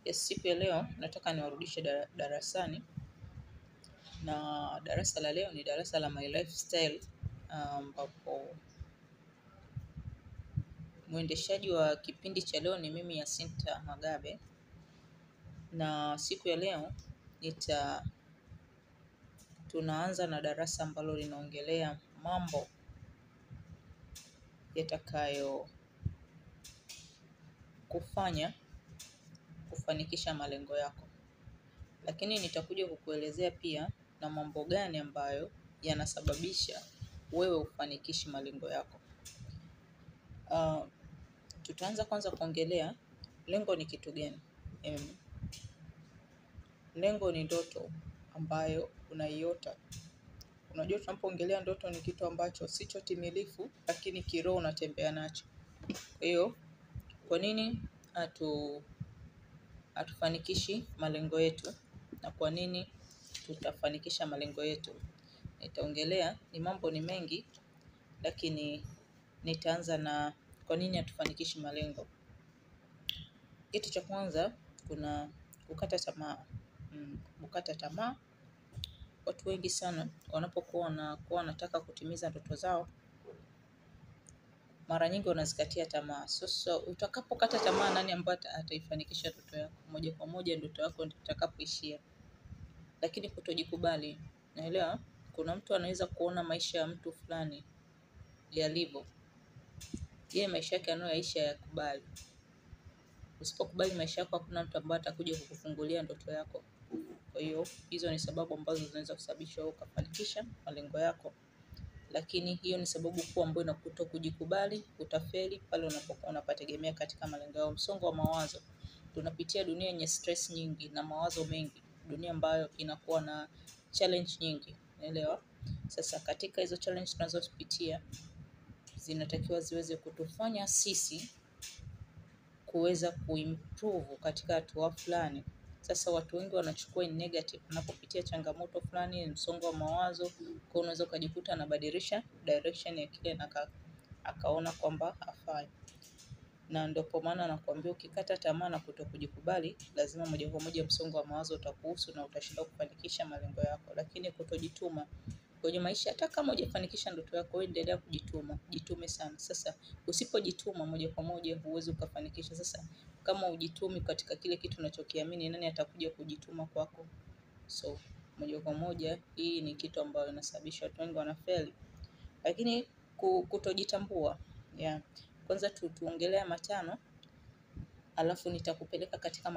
Yes, siku ya leo nataka niwarudishe darasani, na darasa la leo ni darasa la My Lifestyle, ambapo mwendeshaji wa kipindi cha leo ni mimi Yasinta Magabe, na siku ya leo tunaanza na darasa ambalo linaongelea mambo yatakayo kufanya kufanikisha malengo yako, lakini nitakuja kukuelezea pia na mambo gani ambayo yanasababisha wewe ufanikishi malengo yako. Tutaanza kwanza kuongelea lengo ni kitu gani. Lengo ni ndoto ambayo unaiota. Unajua, tunapoongelea ndoto ni kitu ambacho sicho timilifu, lakini kiroho unatembea nacho. Kwa hiyo, kwa nini hatufanikishi malengo yetu, na kwa nini tutafanikisha malengo yetu? Nitaongelea, ni mambo ni mengi, lakini nitaanza na kwa nini hatufanikishi malengo. Kitu cha kwanza, kuna kukata tamaa. Kukata tamaa, watu wengi sana wanapokuwa wanataka kutimiza ndoto zao, mara nyingi wanazikatia tamaa. So utakapokata tamaa, nani ambaye ataifanikisha ndoto yako? Moja kwa moja ndoto yako ndio itakapoishia. Lakini kutojikubali, naelewa kuna mtu anaweza kuona maisha ya mtu fulani yalivyo, yeye maisha yake anayoishi yakubali. Usipokubali maisha yako, hakuna mtu ambaye atakuja kukufungulia ndoto yako. Kwa hiyo, hizo ni sababu ambazo zinaweza kusababisha wewe ukafanikisha malengo yako. Lakini hiyo ni sababu kuu ambayo inakutoa kujikubali, utafeli pale unapokuwa unapategemea katika malengo yako. Msongo wa mawazo. Tunapitia dunia yenye stress nyingi na mawazo mengi, dunia ambayo inakuwa na challenge nyingi, unaelewa? Sasa katika hizo challenge tunazopitia, zinatakiwa ziweze kutufanya sisi kuweza kuimprove katika hatua fulani. Sasa watu wengi wanachukua in negative unapopitia changamoto fulani, msongo wa mawazo, kwa unaweza ukajikuta anabadilisha direction ya kile na akaona kwamba hafai. Na ndio kwa maana nakwambia, ukikata tamaa na kutokujikubali, lazima moja kwa moja msongo wa mawazo utakuhusu na utashindwa kufanikisha malengo yako. Lakini kutojituma kwenye maisha, hata kama hujafanikisha ndoto yako, wewe endelea kujituma, jitume sana. Sasa usipojituma moja kwa moja huwezi ukafanikisha. Sasa kama hujitumi katika kile kitu unachokiamini, nani atakuja kujituma kwako? So moja kwa moja hii ni kitu ambayo inasababisha watu wengi wanafeli. Lakini kutojitambua, kwanza tuongelea matano, alafu nitakupeleka katika